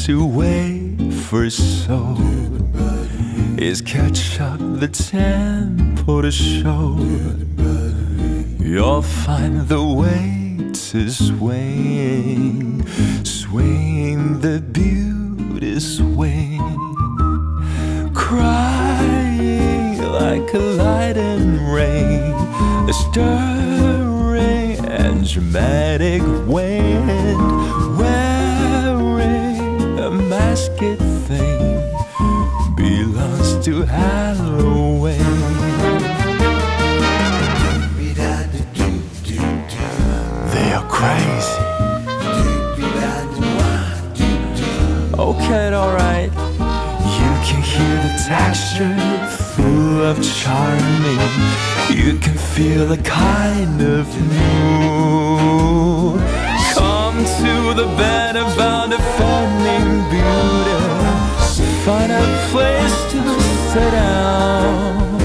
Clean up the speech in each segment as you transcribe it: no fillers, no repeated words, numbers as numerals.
to wafer soul is catch up the tempo to show. You'll find the weight is swaying, swaying the beauty swing, crying like a light and rain, a stirring and dramatic wind, wearing a masked thing, belongs to Halloween. They are crazy. Okay, alright. You can hear the texture full of charming. You can feel the kind of mood. Come to the bed about defending beauty. Find a place to sit down.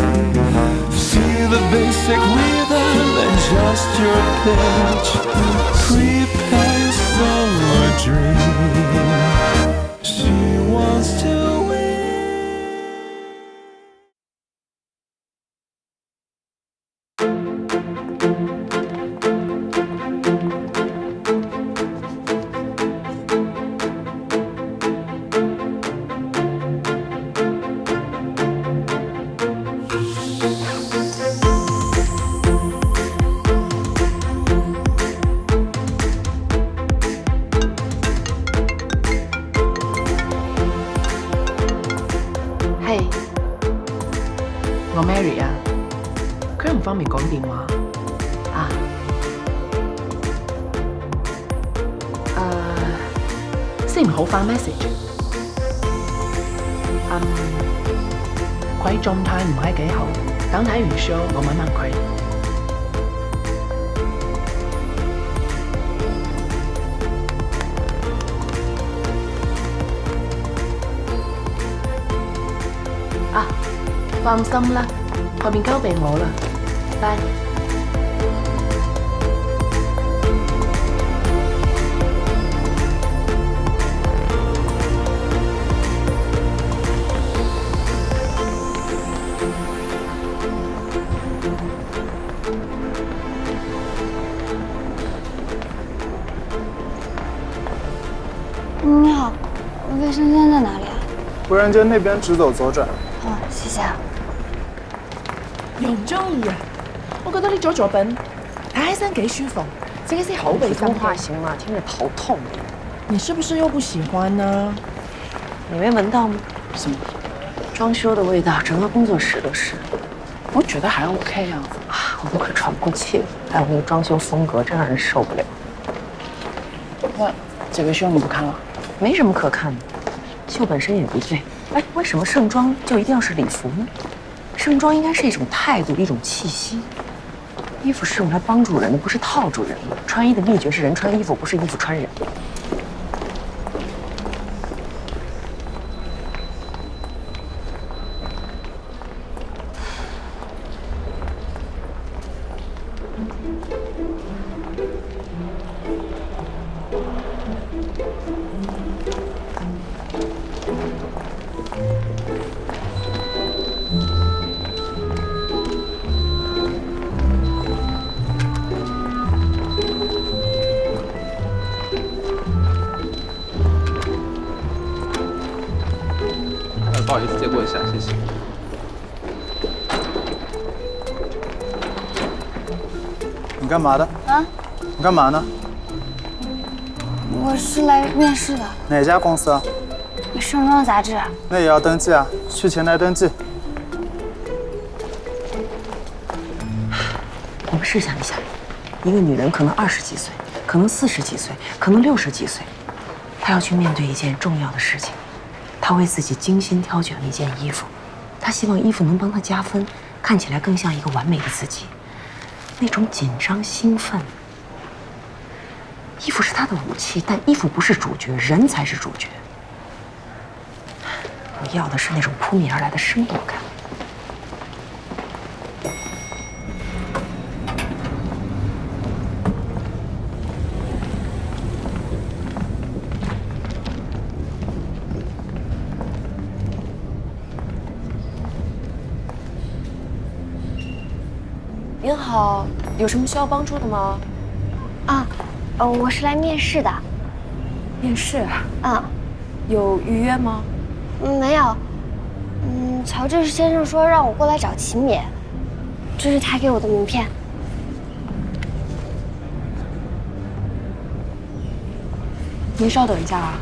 Feel the basic rhythm and just your pitch. Prepare yourself a dream. She wants to win. 我 Mary 啊，佢唔方便講電話啊。先唔好發 message。佢狀態唔係幾好，等睇完 show 我問問佢。啊，放心啦，後面交俾我啦，拜。你好，卫生间在哪里啊？不然间那边直走左转。哦，谢谢啊。又唔中意啊？我覺得呢組作品睇起身幾舒服，這個是好俾心話行了，聽着頭痛。你是不是又不喜歡呢？你沒聞到嗎？什麼？裝修的味道，整個工作室都是。我覺得還 OK 啊，我都快喘不過氣了。還有那個裝修風格，真讓人受不了。那這個秀你不看了？沒什麼可看的，秀本身也不對。哎，為什麼盛裝就一定要是禮服呢？盛裝應該是一種態度，一種氣息。衣服是用來幫助人的，不是套住人的。穿衣的秘訣是人穿衣服，不是衣服穿人。不好意思，借过一下，谢谢。你干嘛的？啊？你干嘛呢？我是来面試的。哪家公司啊？盛裝雜誌。那也要登記啊，去前台登記。我们试想一下，一个女人可能20几岁，可能40几岁，可能60几岁，她要去面对一件重要的事情。她为自己精心挑选了一件衣服，她希望衣服能帮她加分，看起来更像一个完美的自己。那种紧张兴奋，衣服是她的武器，但衣服不是主角，人才是主角。我要的是那种扑面而来的生动感。您好，有什么需要帮助的吗？啊，我是来面试的。面试？啊，有预约吗？没有。乔治先生说让我过来找秦敏，这是他给我的名片。您稍等一下啊。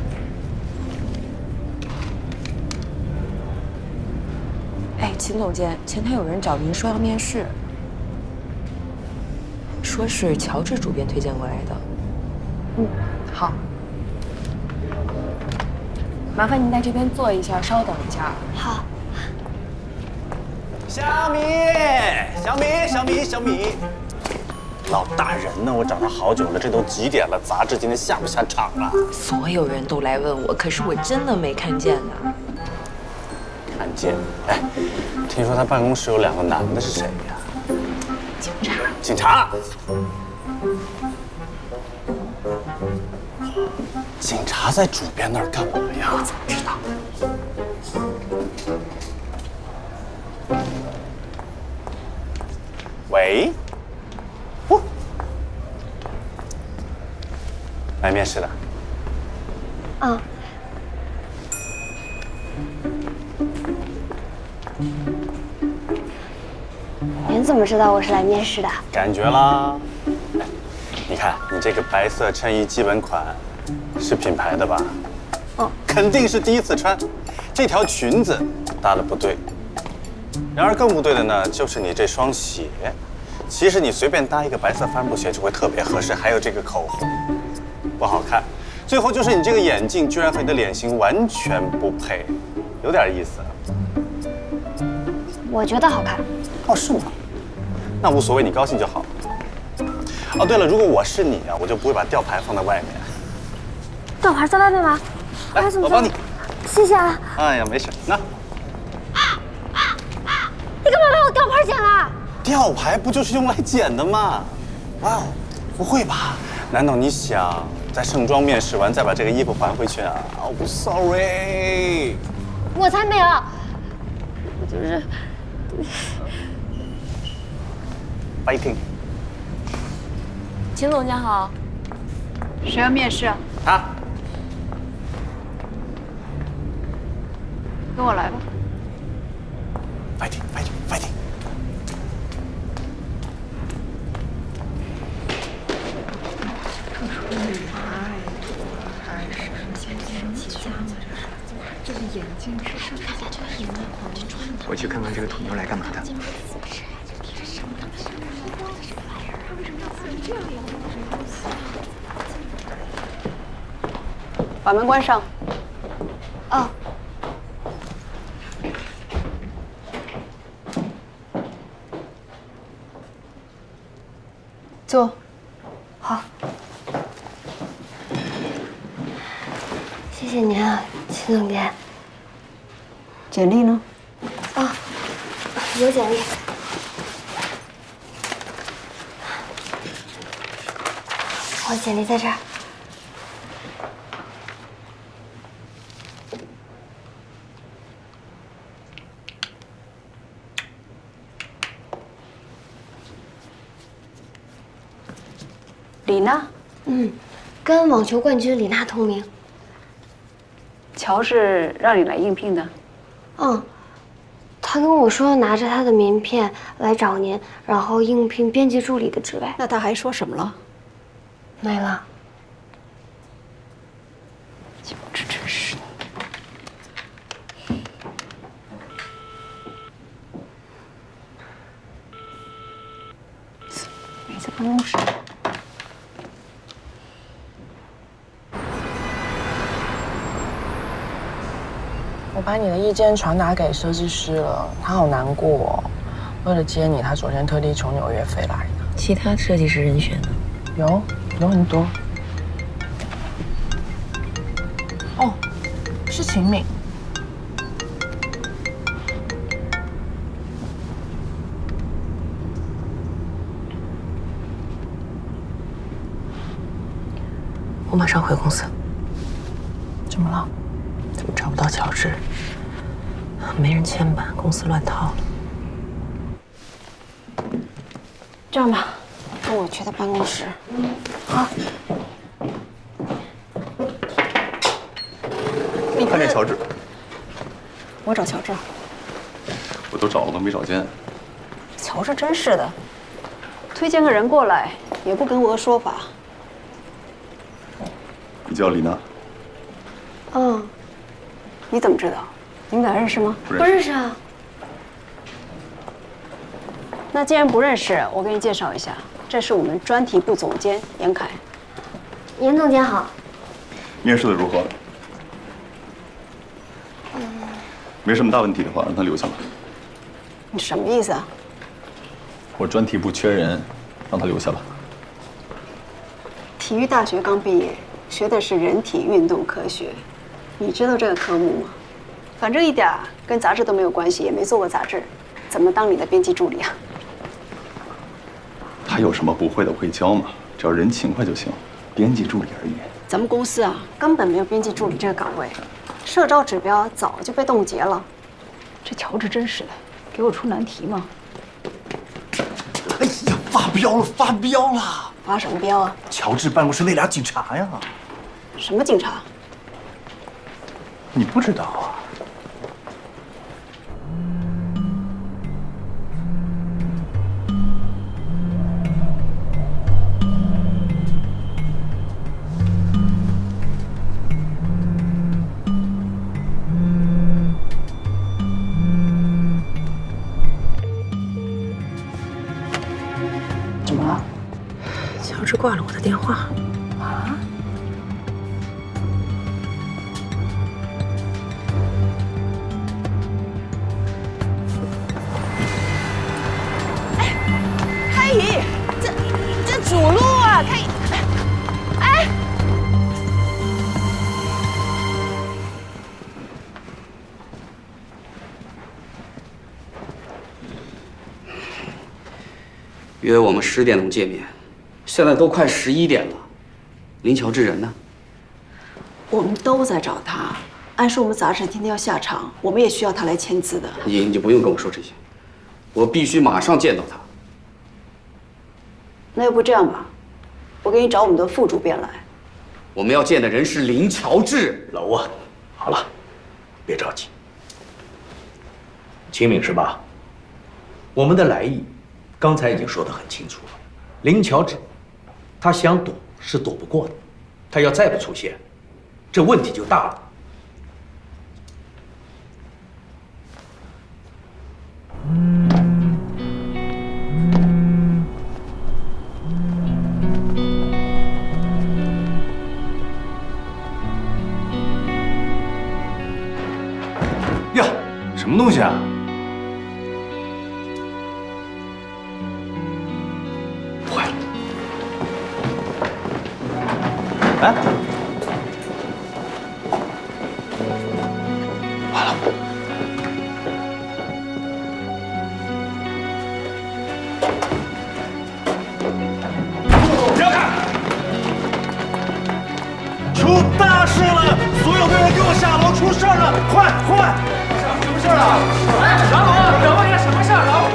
哎，秦总监，前台有人找您说要面试，说是乔治主编推荐过来的。好，麻烦您在这边坐一下，稍等一下。好。小米，小米，小米，小米，老大人呢？我找他好久了，这都几点了？杂志今天下不下场啊？所有人都来问我，可是我真的没看见呢。看见？哎，听说他办公室有2个男的，是谁呀？警察。警察。警察在主编那儿干嘛呀？我怎么知道？喂，来面试的。嗯。您怎么知道我是来面试的？感觉啦。哎，你看你这个白色衬衣基本款，是品牌的吧？哦，肯定是第一次穿。这条裙子搭的不对。然而更不对的呢，就是你这双鞋。其实你随便搭一个白色帆布鞋就会特别合适，还有这个口红，不好看。最后就是你这个眼镜居然和你的脸型完全不配，有点意思。我觉得好看。哦，是吗？那无所谓，你高兴就好。哦，对了，如果我是你啊，我就不会把吊牌放在外面。吊牌在外面吗？来，我帮你。谢谢啊。哎呀，没事，那。你干嘛把我吊牌剪了？吊牌不就是用来剪的吗？哇哦，不会吧？难道你想在盛装面试完再把这个衣服还回去啊？哦不 ，sorry。我才没有，我就是。fighting。秦总监好。谁要面试啊？他。跟我来吧。fighting。我去看看这个土妞来干嘛的。把门关上。哦。坐。好。谢谢您啊，秦总监。简历呢？啊，有简历。我简历在这儿。李娜？跟网球冠军李娜同名。乔是让你来应聘的？他跟我说拿着他的名片来找您，然后应聘编辑助理的职位。那他还说什么了？没了。这真是。没在办公室。我把你的意见传达给设计师了，他好难过哦。为了接你，他昨天特地从纽约飞来的。其他设计师人选呢？有很多。哦，是秦敏。我马上回公司。怎么了？怎么找不到乔治？没人牵绊，公司乱套了。这样吧，跟我去他办公室。好。看见乔治，我找乔治。我都找了都没找见。乔治真是的，推荐个人过来也不跟我个说法。你叫李娜？嗯，你怎么知道？你们俩认识吗？不认识啊。那既然不认识，我给你介绍一下，这是我们专题部总监严凯。严总监好。面试的如何？没什么大问题的话，让他留下吧。你什么意思啊？我专题部缺人，让他留下吧。体育大学刚毕业，学的是人体运动科学，你知道这个科目吗？反正一点跟杂志都没有关系，也没做过杂志，怎么当你的编辑助理啊？他有什么不会的，我会教嘛，只要人勤快就行。编辑助理而已。咱们公司啊，根本没有编辑助理这个岗位，社招指标早就被冻结了。这乔治真是的，给我出难题吗？哎呀，发飙了，发飙了！发什么飙啊？乔治办公室那俩警察呀！什么警察？你不知道啊？怎么了？乔治挂了我的电话。啊？开姨，这主路啊，开姨，哎，约我们10点钟见面，现在都快11点了，林乔治人呢？我们都在找他。按说我们杂志今天要下场，我们也需要他来签字的。你就不用跟我说这些，我必须马上见到他。那要不这样吧，我给你找我们的副主编来。我们要见的人是林乔治。老吴，好了，别着急。清明是吧？我们的来意，刚才已经说得很清楚了。林乔治，他想躲是躲不过的，他要再不出现，这问题就大了。呀，什么东西啊？坏了！哎，完了！不要看！出大事了！所有的人给我下楼！出事儿了！快快！什么事儿啊？哎，老虎，怎么个什么事儿？老虎！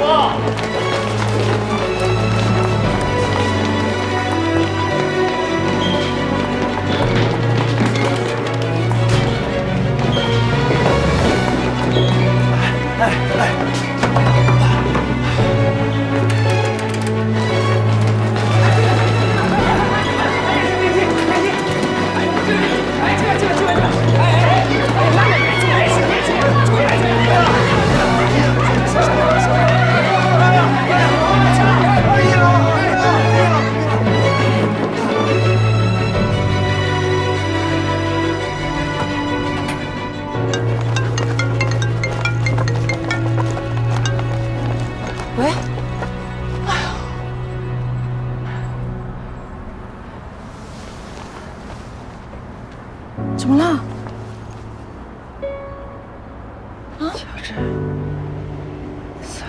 喂，怎么了？啊，乔治死了。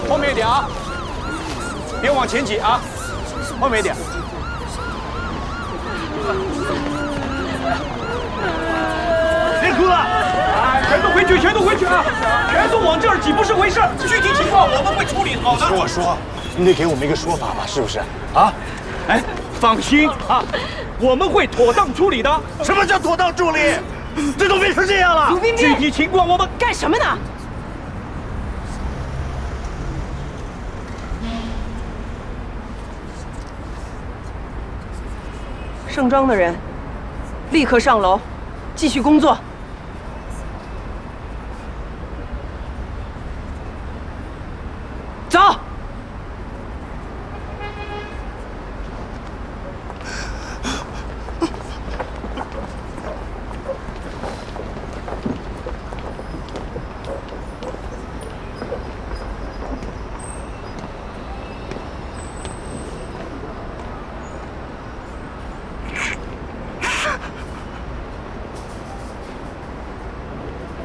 后面一点啊！别往前挤啊，后面一点。别哭了，全都回去，全都回去啊！全都往这儿挤，不是回事。具体情况我们会处理好的。说，你得给我们一个说法吧，是不是？啊？哎，放心啊，我们会妥当处理的。什么叫妥当处理？这都变成这样了。卢彬彬，具体情况我们干什么呢？盛装的人，立刻上楼，继续工作。走。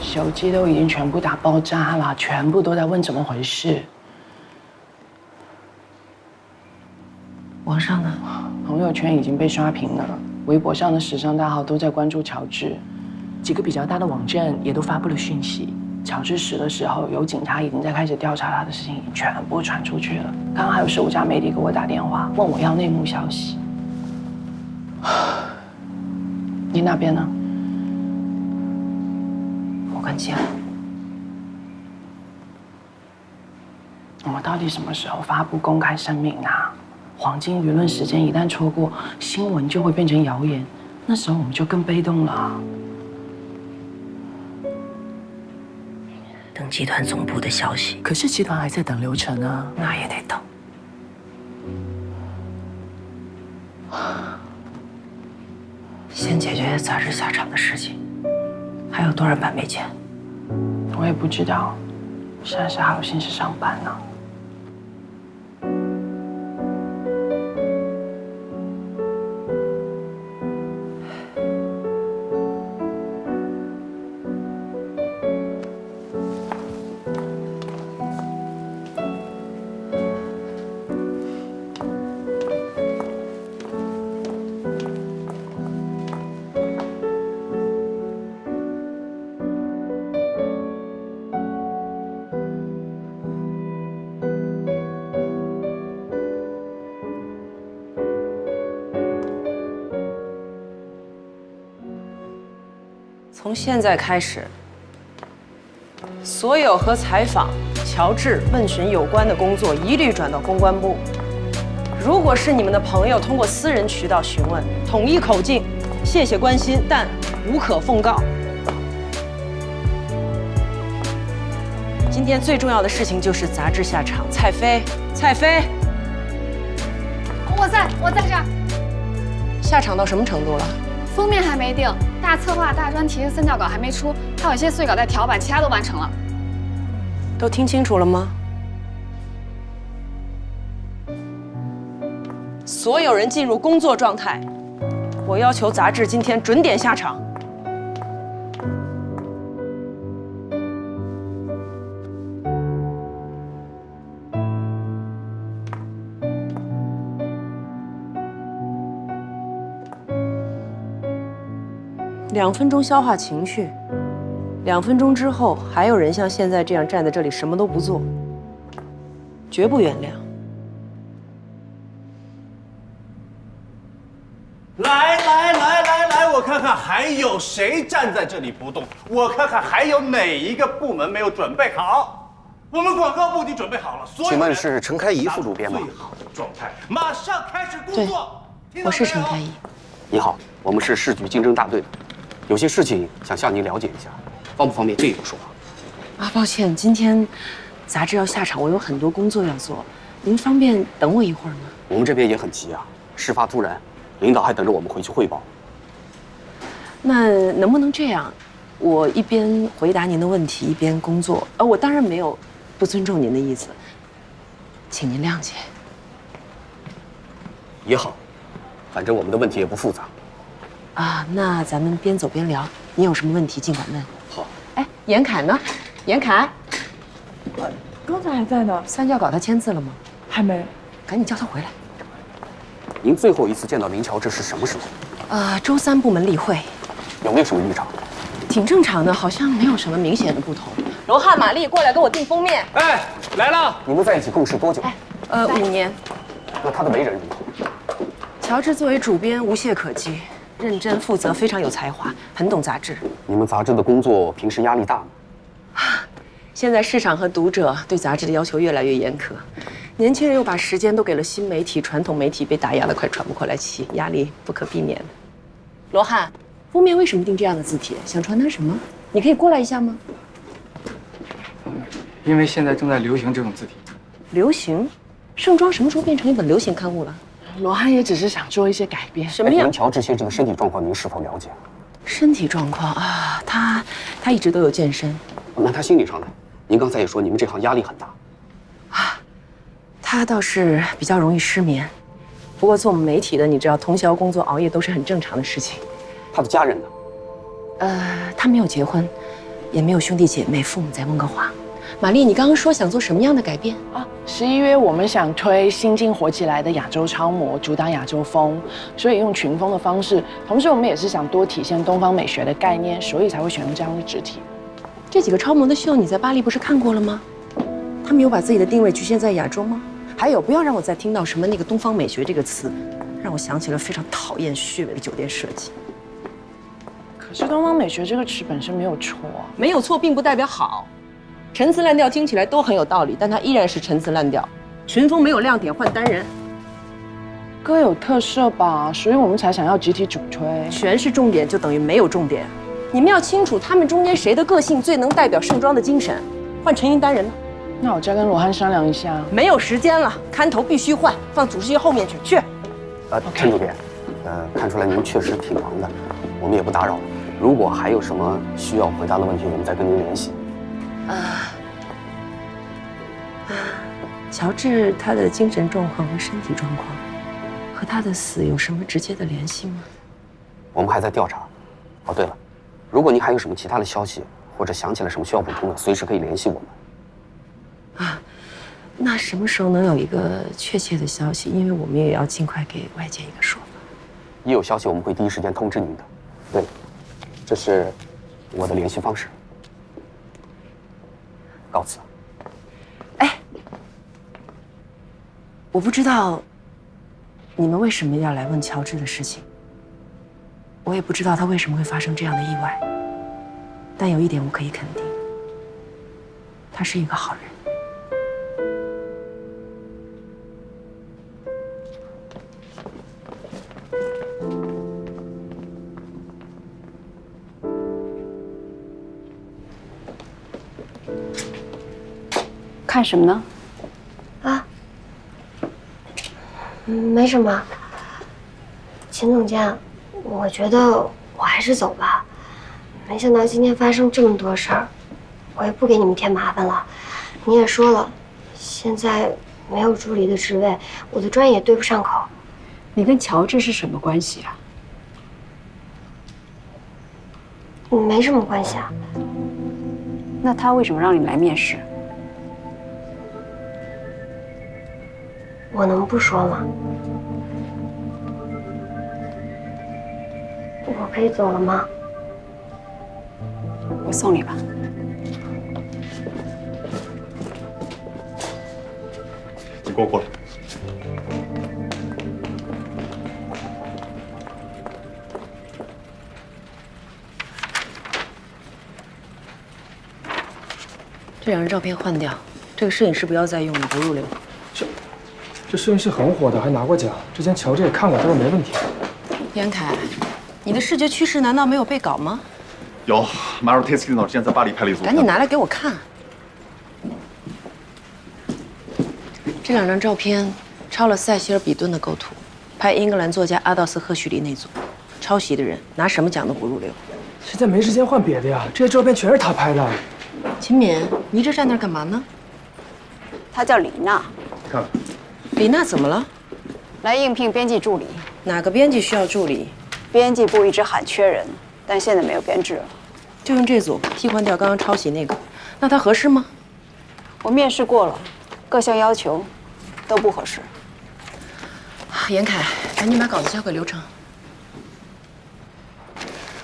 手机都已经全部打爆炸了，全部都在问怎么回事。王上呢？朋友圈已经被刷屏了，微博上的时尚大号都在关注乔治，几个比较大的网站也都发布了讯息。乔治死的时候，有警察已经在开始调查他的事情，已经全部传出去了。刚刚还有15家媒体给我打电话，问我要内幕消息。你那边呢？我跟进了。我们到底什么时候发布公开声明啊？黄金舆论时间一旦错过，新闻就会变成谣言，那时候我们就更被动了。等集团总部的消息。可是集团还在等流程啊，那也得等。先解决杂志下场的事情。还有多少版没签？我也不知道，现在是还有心思上班呢。从现在开始，所有和采访乔治问询有关的工作一律转到公关部。如果是你们的朋友通过私人渠道询问，统一口径，谢谢关心，但无可奉告。今天最重要的事情就是杂志下场，蔡飞，我在这儿。下场到什么程度了？封面还没定，大策划、大专题的3教稿还没出，还有一些碎稿在调版，其他都完成了。都听清楚了吗？所有人进入工作状态。我要求杂志今天准点下场。2分钟消化情绪，2分钟之后还有人像现在这样站在这里什么都不做，绝不原谅。来，我看看还有谁站在这里不动，我看看还有哪一个部门没有准备好。我们广告部已经准备好了，所有人请问是陈开怡副主编吗？最好的状态，马上开始工作。我是陈开怡。你好，我们是市局竞争大队的，有些事情想向您了解一下，方不方便这一步说？抱歉，今天杂志要下场，我有很多工作要做，您方便等我一会儿吗？我们这边也很急啊，事发突然，领导还等着我们回去汇报。那能不能这样，我一边回答您的问题，一边工作？我当然没有不尊重您的意思，请您谅解。也好，反正我们的问题也不复杂。那咱们边走边聊，你有什么问题尽管问。好。严凯呢？严凯，刚才还在呢。3教稿他签字了吗？还没。赶紧叫他回来。您最后一次见到林乔治是什么时候？周3部门例会，有没有什么异常？挺正常的，好像没有什么明显的不同。罗汉、玛丽过来给我订封面。哎，来了。你们在一起共事多久？5年。那他的为人如何？乔治作为主编无懈可击，认真负责，非常有才华，很懂杂志。你们杂志的工作平时压力大吗？现在市场和读者对杂志的要求越来越严苛，年轻人又把时间都给了新媒体，传统媒体被打压得快喘不过来气，压力不可避免的。罗汉，封面为什么定这样的字体？想传达什么？你可以过来一下吗？因为现在正在流行这种字体。流行？盛装什么时候变成一本流行刊物了？罗汉也只是想做一些改变。什么样？林乔治先生的身体状况您是否了解？身体状况啊，他一直都有健身。那他心理上呢？您刚才也说你们这行压力很大。他倒是比较容易失眠，不过做我们媒体的，你知道，通宵工作、熬夜都是很正常的事情。他的家人呢？他没有结婚，也没有兄弟姐妹，父母在温哥华。玛丽，你刚刚说想做什么样的改变啊？11月我们想推新近火起来的亚洲超模，主打亚洲风，所以用群风的方式。同时，我们也是想多体现东方美学的概念，所以才会选用这样的肢体。这几个超模的秀，你在巴黎不是看过了吗？他们有把自己的定位局限在亚洲吗？还有，不要让我再听到什么那个东方美学这个词，让我想起了非常讨厌虚伪的酒店设计。可是东方美学这个词本身没有错，没有错并不代表好。陈词滥调听起来都很有道理，但它依然是陈词滥调。群风没有亮点，换单人，各有特色吧，所以我们才想要集体主推。全是重点就等于没有重点。你们要清楚，他们中间谁的个性最能代表盛装的精神。换陈英单人呢？那我再跟罗汉商量一下。没有时间了，看头必须换，放主席后面去。去。陈主编，看出来您确实挺忙的，我们也不打扰了。如果还有什么需要回答的问题，我们再跟您联系。乔治他的精神状况和身体状况和他的死有什么直接的联系吗？我们还在调查。哦，对了，如果您还有什么其他的消息，或者想起了什么需要补充的，随时可以联系我们。那什么时候能有一个确切的消息？因为我们也要尽快给外界一个说法。一有消息，我们会第一时间通知您的。对，这是我的联系方式。告辞。我不知道你们为什么要来问乔治的事情，我也不知道他为什么会发生这样的意外，但有一点我可以肯定，他是一个好人。看什么呢？没什么。秦总监，我觉得我还是走吧。没想到今天发生这么多事儿，我也不给你们添麻烦了。你也说了，现在没有助理的职位，我的专业也对不上口。你跟乔治是什么关系啊？没什么关系啊。那他为什么让你来面试？我能不说吗？我可以走了吗？我送你吧。你给我过来。这两张照片换掉，这个摄影师不要再用了，不入流。这摄影师很火的，还拿过奖。之前乔治也看过，他说没问题。严凯，你的视觉趋势难道没有被稿吗？有，马尔特斯基导之前在巴黎拍了一组。赶紧拿来给我看。这两张照片抄了塞西尔·比顿的构图，拍英格兰作家阿道斯·赫胥黎那组。抄袭的人拿什么奖都不入流。现在没时间换别的呀，这些照片全是他拍的。秦敏，你一直站那儿干嘛呢？她叫李娜。看。李娜怎么了？来应聘编辑助理。哪个编辑需要助理？编辑部一直喊缺人，但现在没有编制了。就用这组，替换掉刚刚抄袭那个。那他合适吗？我面试过了，各项要求都不合适。严凯，赶紧把稿子交给刘成。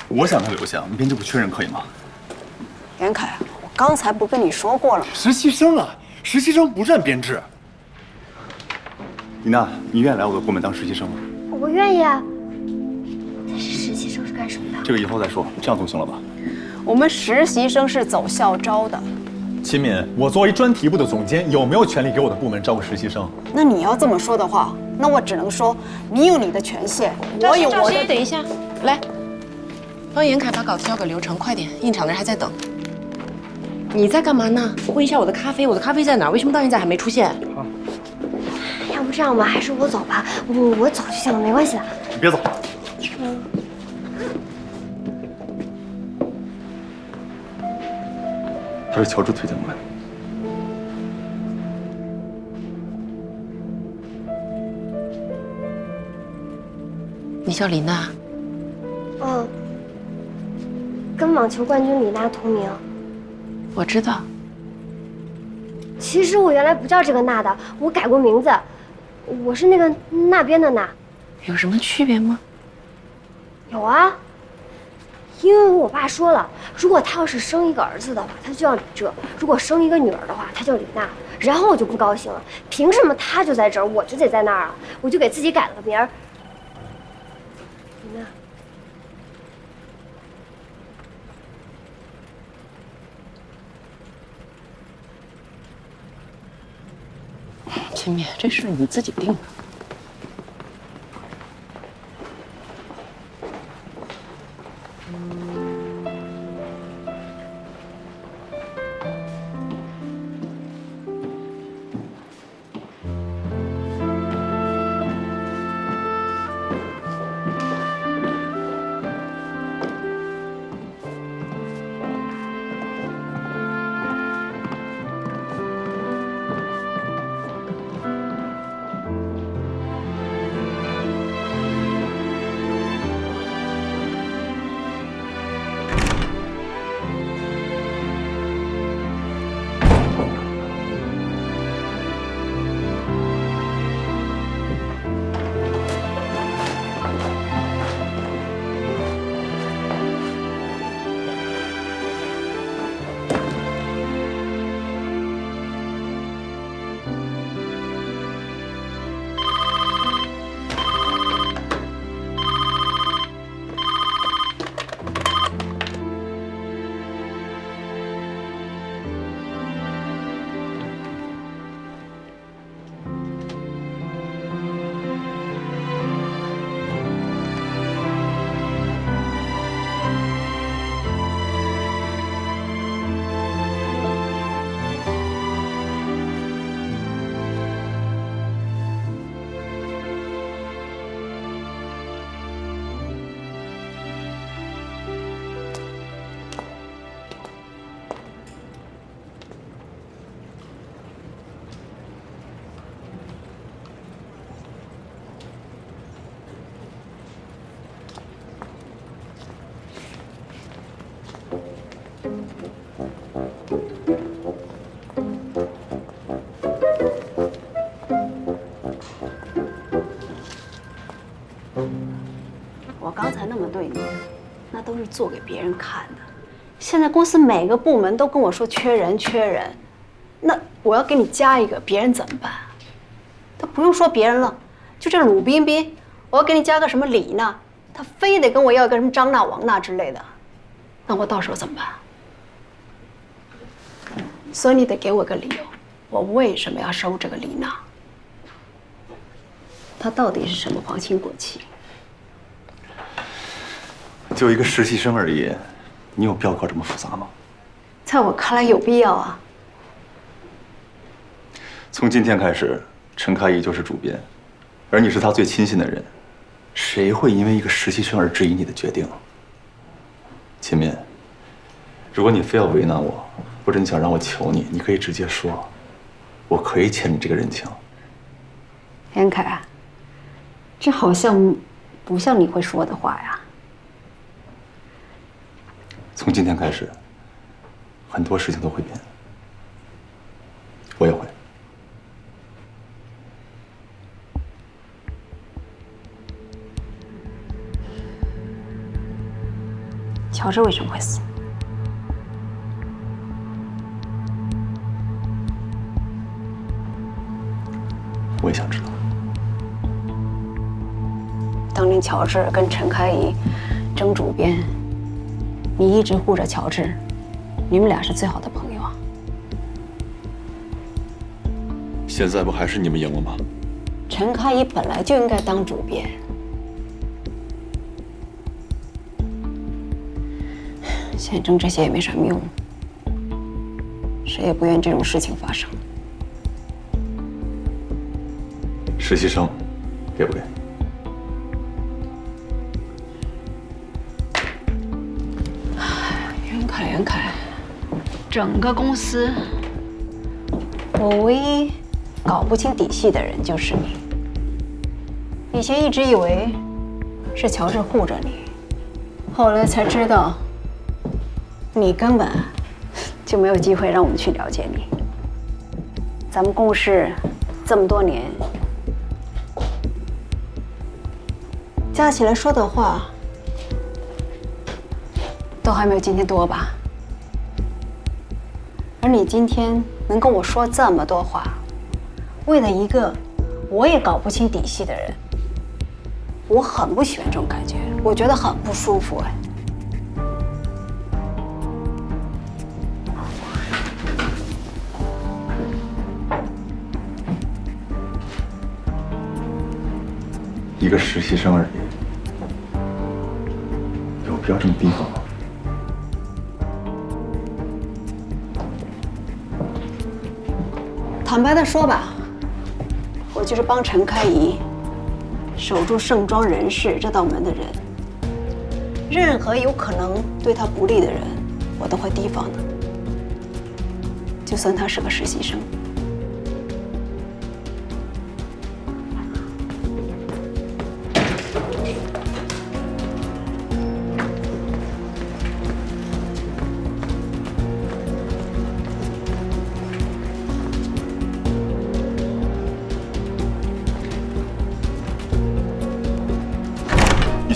我想他留下，我们编辑部缺人，可以吗？袁凯，我刚才不跟你说过了吗？实习生啊，实习生不占编制。李娜，你愿意来我的部门当实习生吗？我愿意啊。但是实习生是干什么的？这个以后再说，这样总行了吧？我们实习生是走校招的。秦敏，我作为专题部的总监，有没有权利给我的部门招个实习生？那你要这么说的话，那我只能说，你有你的权限，我有我的。等一下，来，帮严凯把稿子交给刘成，快点，印厂的人还在等。你在干嘛呢？问一下我的咖啡，我的咖啡在哪儿？为什么到现在还没出现？要不这样吧，还是我走吧，我走就行了，没关系的。你别走。他是乔治推荐过来的。你叫李娜？嗯，跟网球冠军李娜同名。我知道。其实我原来不叫这个娜的，我改过名字，我是那个那边的娜。有什么区别吗？有啊，因为我爸说了，如果他要是生一个儿子的话，他就叫李哲；如果生一个女儿的话，他叫李娜。然后我就不高兴了，凭什么他就在这儿，我就得在那儿啊？我就给自己改了个名儿，李娜。秦敏，这事你自己定的。我刚才那么对你，那都是做给别人看的。现在公司每个部门都跟我说缺人，那我要给你加一个，别人怎么办？他不用说别人了，就这鲁彬彬，我要给你加个什么李娜，他非得跟我要一个什么张娜、王娜之类的，那我到时候怎么办？所以你得给我个理由，我为什么要收这个李娜？她到底是什么皇亲国戚？就一个实习生而已，你有必要搞这么复杂吗？在我看来有必要啊。从今天开始，陈开义就是主编，而你是他最亲信的人，谁会因为一个实习生而质疑你的决定？秦敏，如果你非要为难我，或者你想让我求你，你可以直接说，我可以欠你这个人情。严凯，这好像不像你会说的话呀。从今天开始，很多事情都会变，我也会。乔治为什么会死？我也想知道。当年乔治跟陈开怡争主编，你一直护着乔治，你们俩是最好的朋友啊。现在不还是你们赢了吗？陈开怡本来就应该当主编。现在争这些也没什么用，谁也不愿这种事情发生。实习生，给不给？袁凯，整个公司，我唯一搞不清底细的人就是你。以前一直以为是乔治护着你，后来才知道，你根本就没有机会让我们去了解你。咱们共事这么多年，加起来说的话，都还没有今天多吧？而你今天能跟我说这么多话，为了一个我也搞不清底细的人，我很不喜欢这种感觉，我觉得很不舒服哎。一个实习生而已，有必要这么逼我吗？坦白的说吧，我就是帮陈开怡守住盛庄人事这道门的人，任何有可能对他不利的人，我都会提防的，就算他是个实习生。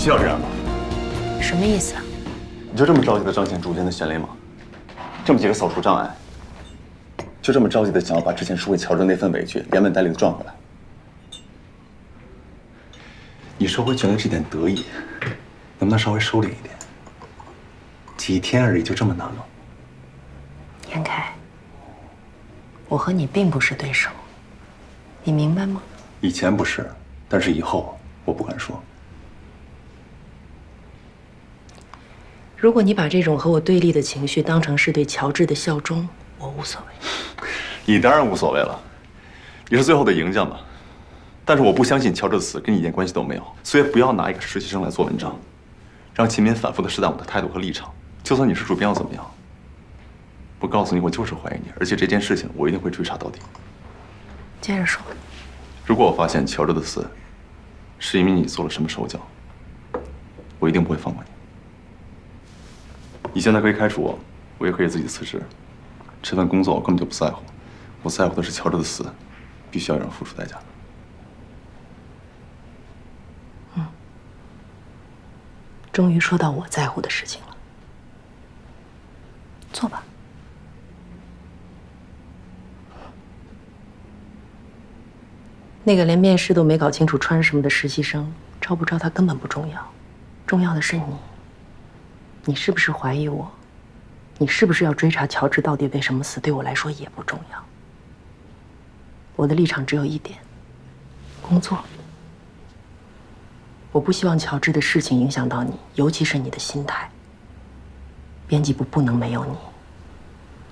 需要这样吗？什么意思啊？你就这么着急的彰显主编的权利吗？这么几个扫除障碍，就这么着急的想要把之前输给乔治的那份委屈连本带利的赚回来？你收回权力这点得意，能不能稍微收敛一点？几天而已，就这么难吗？严凯，我和你并不是对手，你明白吗？以前不是，但是以后我不敢说。如果你把这种和我对立的情绪当成是对乔治的效忠，我无所谓。你当然无所谓了，你是最后的赢家嘛。但是我不相信乔治的死跟你一点关系都没有，所以不要拿一个实习生来做文章，让秦明反复的试探我的态度和立场。就算你是主编又怎么样？我告诉你，我就是怀疑你，而且这件事情我一定会追查到底。接着说。如果我发现乔治的死是因为你做了什么手脚，我一定不会放过你。你现在可以开除我，我也可以自己辞职。这份工作我根本就不在乎，我在乎的是乔治的死，必须要有人付出代价。终于说到我在乎的事情了，坐吧。那个连面试都没搞清楚穿什么的实习生，招不招他根本不重要，重要的是你。你是不是怀疑我？你是不是要追查乔治到底为什么死？对我来说也不重要。我的立场只有一点：工作。我不希望乔治的事情影响到你，尤其是你的心态。编辑部不能没有你，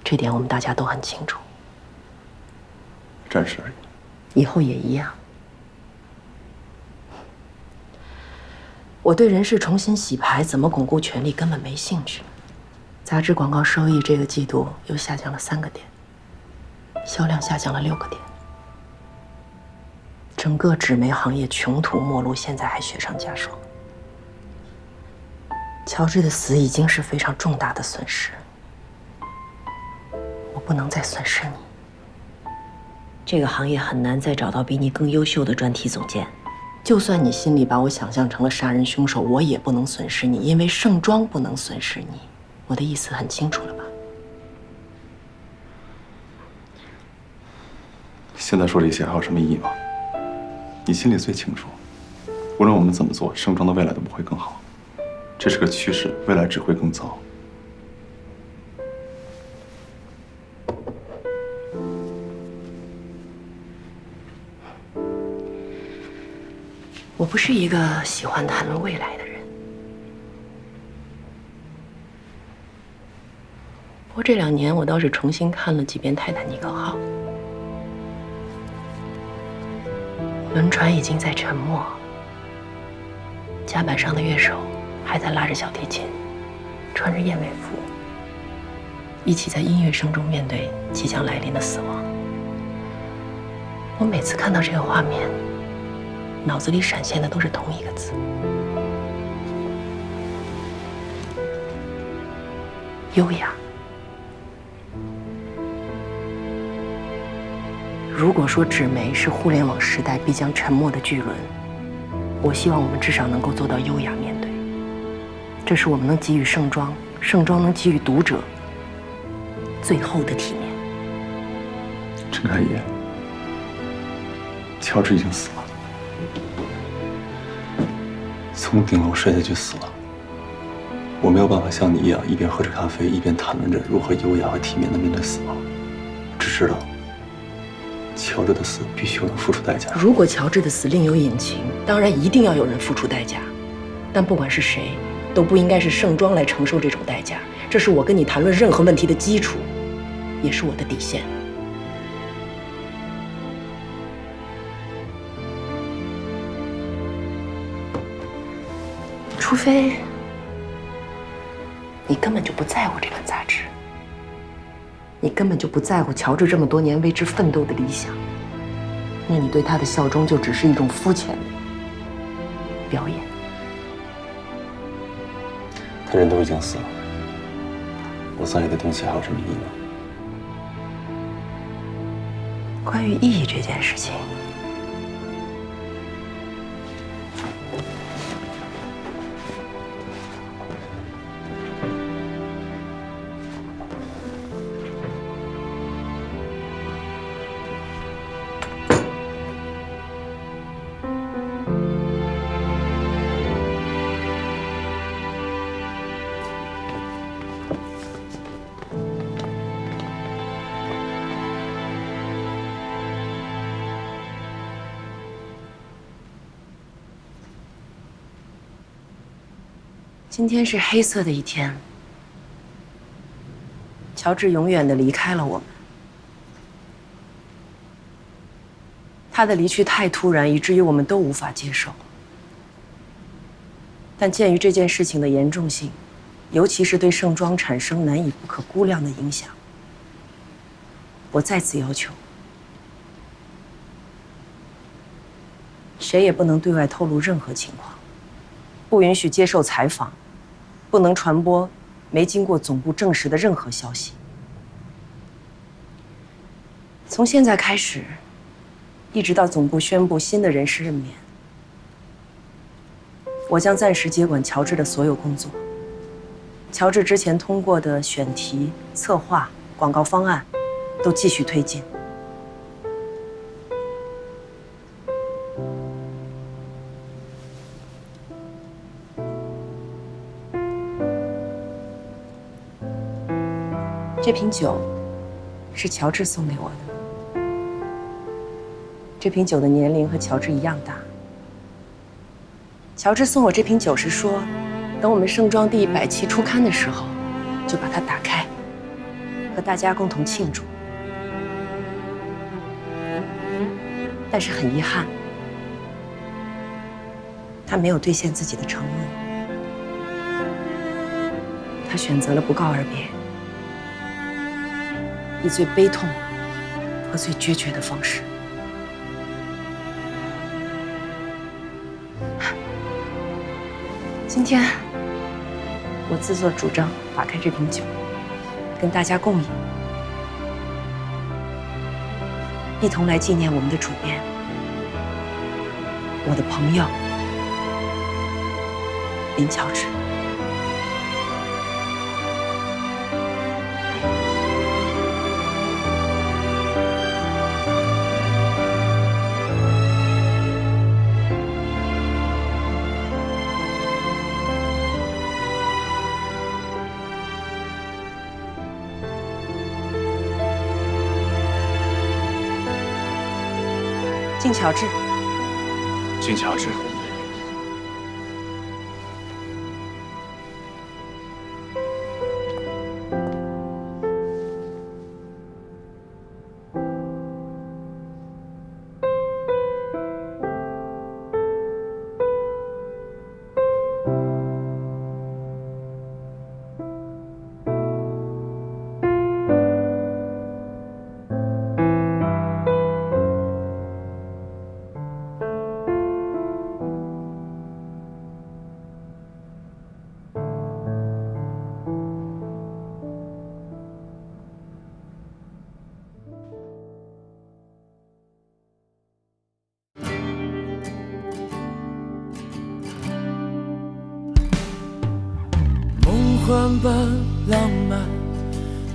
这点我们大家都很清楚。暂时而已。以后也一样。我对人事重新洗牌、怎么巩固权力根本没兴趣。杂志广告收益这个季度又下降了3个点，销量下降了6个点。整个纸媒行业穷途末路，现在还雪上加霜。乔治的死已经是非常重大的损失，我不能再损失你。这个行业很难再找到比你更优秀的专题总监，就算你心里把我想象成了杀人凶手，我也不能损失你，因为盛装不能损失你。我的意思很清楚了吧？现在说这些还有什么意义吗？你心里最清楚，无论我们怎么做，盛装的未来都不会更好，这是个趋势，未来只会更糟。我不是一个喜欢谈论未来的人，不过这2年我倒是重新看了几遍《泰坦尼克号》，轮船已经在沉没，甲板上的乐手还在拉着小提琴，穿着燕尾服，一起在音乐声中面对即将来临的死亡。我每次看到这个画面，脑子里闪现的都是同一个字：优雅。如果说纸媒是互联网时代必将沉没的巨轮，我希望我们至少能够做到优雅面对。这是我们能给予盛装，盛装能给予读者最后的体面。陈开义，乔治已经死了，从顶楼摔下去死了。我没有办法像你一样，一边喝着咖啡，一边谈论着如何优雅和体面地面对死亡。只知道，乔治的死必须有人付出代价。如果乔治的死另有隐情，当然一定要有人付出代价。但不管是谁，都不应该是盛装来承受这种代价。这是我跟你谈论任何问题的基础，也是我的底线。除非你根本就不在乎这本杂志，你根本就不在乎乔治这么多年为之奋斗的理想，那你对他的效忠就只是一种肤浅的表演。他人都已经死了，我葬礼的东西还有什么意义吗？关于意义这件事情，今天是黑色的一天。乔治永远地离开了我们，他的离去太突然，以至于我们都无法接受。但鉴于这件事情的严重性，尤其是对盛装产生难以不可估量的影响，我再次要求，谁也不能对外透露任何情况，不允许接受采访，不能传播没经过总部证实的任何消息。从现在开始，一直到总部宣布新的人事任免，我将暂时接管乔治的所有工作。乔治之前通过的选题、策划、广告方案，都继续推进。这瓶酒是乔治送给我的。这瓶酒的年龄和乔治一样大。乔治送我这瓶酒是说，等我们盛装第100期出刊的时候，就把它打开，和大家共同庆祝。但是很遗憾，他没有兑现自己的承诺，他选择了不告而别，以最悲痛和最决绝的方式。今天，我自作主张打开这瓶酒，跟大家共饮，一同来纪念我们的主编。我的朋友林乔治。静乔治，静乔治，幻般浪漫，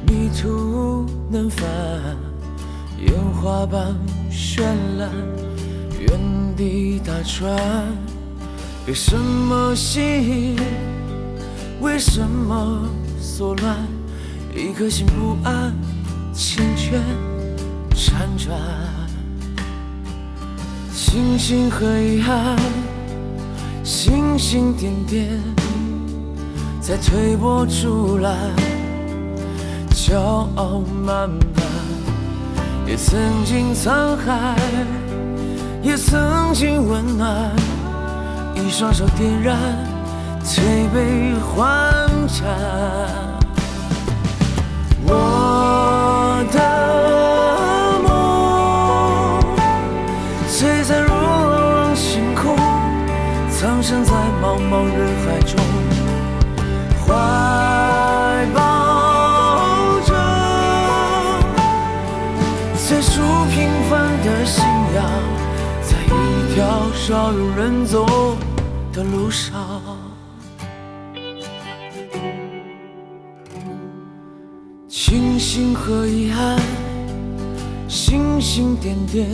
迷途能返，烟花般绚烂，原地打转。被什么吸引？为什么所乱？一颗心不安，缱绻辗转。星星和遗憾，星星点点。在推波助澜，骄傲慢慢，也曾经沧海，也曾经温暖，一双手点燃，推杯换盏。我的梦，璀璨如朗朗星空，藏身在茫茫人海中。怀抱着最初平凡的信仰，在一条少有人走的路上。庆幸和遗憾，星星点点，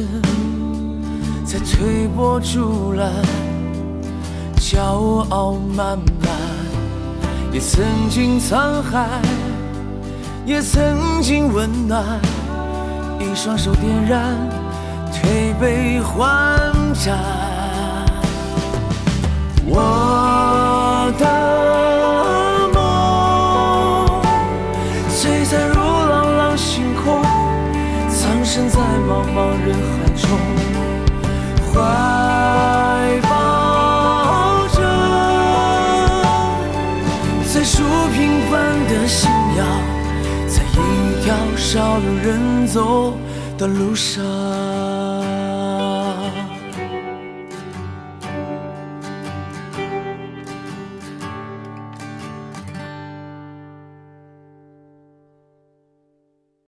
在推波助澜，骄傲慢慢。也曾经沧海，也曾经温暖，一双手点燃，推杯换盏。我的梦，璀璨如朗朗星空，藏身在茫茫人海中，怀抱着最初平凡的信仰，在一条少有人走的路上。